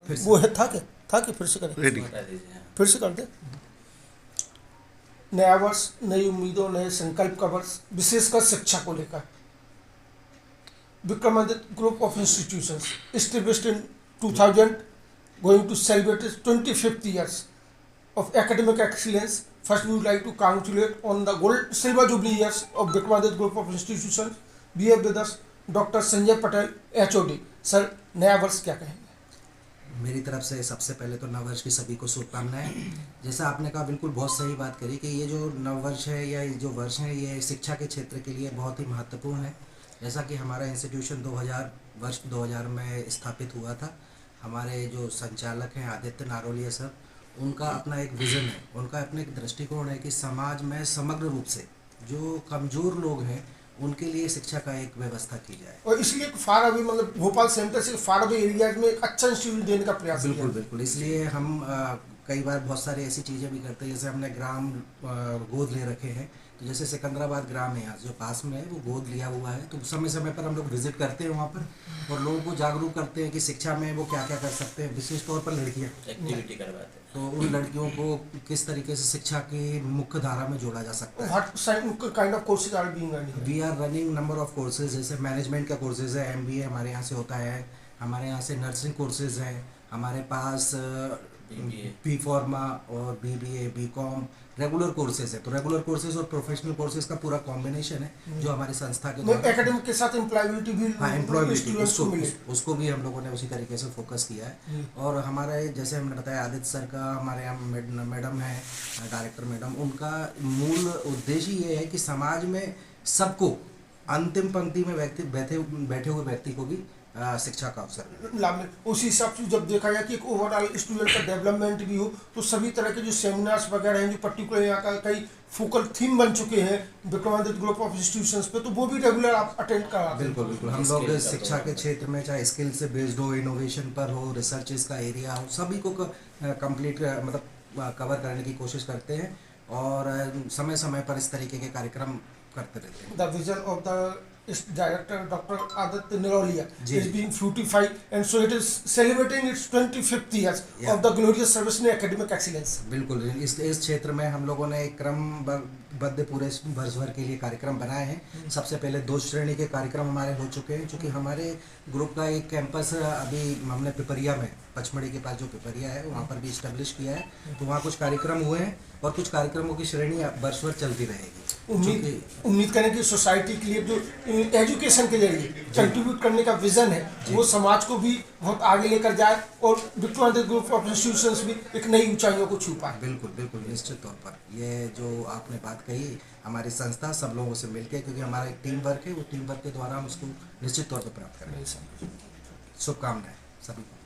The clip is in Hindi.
फिर से वो है था कि फिर से करें, रेडी। फिर से कर दे। नया वर्ष, नई उम्मीदों, नए संकल्प का वर्ष, विशेषकर शिक्षा को लेकर। Vikramaditya group of institutions established in 2000 going to celebrate its 25th years of academic excellence. First, we would like to congratulate on the silver jubilee years of Vikramaditya Group of Institutions. We have with us Dr. Sanjay Patel, HOD. Sir, नया वर्ष क्या कहेंगे? मेरी तरफ से सबसे पहले तो नववर्ष की सभी को शुभकामनाएं। जैसा आपने कहा, बिल्कुल बहुत सही बात करी कि ये जो नववर्ष है या ये जो वर्ष है, ये शिक्षा के क्षेत्र के लिए बहुत ही महत्वपूर्ण है। जैसा कि हमारा इंस्टीट्यूशन 2000 में स्थापित हुआ था। हमारे जो संचालक हैं आदित्य नारोलिया सर, उनका अपना एक विज़न है, उनका अपना एक दृष्टिकोण है कि समाज में समग्र रूप से जो कमज़ोर लोग हैं उनके लिए शिक्षा का एक व्यवस्था की जाए। और इसलिए फार अवे, मतलब भोपाल सेंटर से फार अवे एरियाज में एक अच्छा इंस्टीट्यूट देने का प्रयास किया। बिल्कुल बिल्कुल। इसलिए हम कई बार बहुत सारी ऐसी चीज़ें भी करते हैं, जैसे हमने ग्राम गोद ले रखे हैं। तो जैसे सिकंदराबाद ग्राम है यहाँ जो पास में है, वो गोद लिया हुआ है। तो समय समय पर हम लोग विजिट करते हैं वहाँ पर और लोगों को जागरूक करते हैं कि शिक्षा में वो क्या क्या कर सकते हैं। विशेष तौर पर लड़कियाँ एक्टिविटी करवाते हैं, तो उन लड़कियों को किस तरीके से शिक्षा की मुख्य धारा में जोड़ा जा सकता है। What kind of courses are being run here? We are running number of courses, जैसे मैनेजमेंट का कोर्सेज है, MBA हमारे यहाँ से होता है, हमारे यहाँ से नर्सिंग कोर्सेज हैं, हमारे पास बी फार्मा और BBA BCom रेगुलर कोर्सेज है। तो रेगुलर कोर्सेज और प्रोफेशनल कोर्सेज का पूरा कॉम्बिनेशन है जो हमारे संस्था के द्वारा एकेडमिक के साथ एम्प्लॉयबिलिटी भी, स्टूडेंट्स को मिले, उसको भी हम लोगों ने उसी तरीके से फोकस किया है। और हमारे जैसे हमने बताया आदित्य सर का, हमारे यहाँ मैडम है डायरेक्टर मैडम, उनका मूल उद्देश्य ये है कि समाज में सबको, अंतिम पंक्ति में बैठे हुए व्यक्ति को भी शिक्षा का अवसर लाभ मिले। उसी हिसाब से जब देखा जाए कि एक ओवरऑल स्टूडेंट का डेवलपमेंट भी हो, तो सभी तरह के जो सेमिनार्स वगैरह हैं जो पर्टिकुलर यहाँ का कई फोकल थीम बन चुके हैं विक्रमादित्य ग्रुप ऑफ इंस्टीट्यूशंस पे, तो वो भी रेगुलर आप अटेंड कराते हैं। बिल्कुल बिल्कुल। हम लोग शिक्षा के क्षेत्र में चाहे स्किल से बेस्ड हो, इनोवेशन पर हो, रिसर्च का एरिया हो, सभी को कंप्लीट मतलब कवर करने की कोशिश करते हैं और समय समय पर इस तरीके के कार्यक्रम करते रहते हैं। The vision of the director Dr. Aditya Narolia is being fruitified, and so it is celebrating its 25th years of the glorious service in academic excellence. बिल्कुल। इस क्षेत्र में हम लोगों ने एक क्रमबद्ध पूरे वर्ष भर के लिए कार्यक्रम बनाए हैं। सबसे पहले 2 श्रेणी के कार्यक्रम हमारे हो चुके हैं, क्योंकि हमारे ग्रुप का एक कैंपस अभी हमने पिपरिया में, पचमढ़ी के पास जो पिपरिया है, वहाँ पर भी इस्टेब्लिश किया है। तो वहाँ कुछ कार्यक्रम हुए हैं और कुछ कार्यक्रमों की श्रेणी वर्ष भर चलती रहेगी। उम्मीद करें कि सोसाइटी के लिए जो एजुकेशन के जरिए कंट्रीब्यूट करने का विजन है, वो समाज को भी बहुत आगे लेकर जाए और विक्रमादित्य ग्रुप ऑफ इंस्टीट्यूशंस भी एक नई ऊंचाइयों को छू पाए। बिल्कुल बिल्कुल, निश्चित तौर पर ये जो आपने बात कही, हमारी संस्था सब लोगों से मिलकर, क्योंकि हमारा एक टीम वर्क है, वो टीम वर्क के द्वारा हम उसको निश्चित तौर पर प्राप्त करेंगे। शुभकामनाएं सभी को।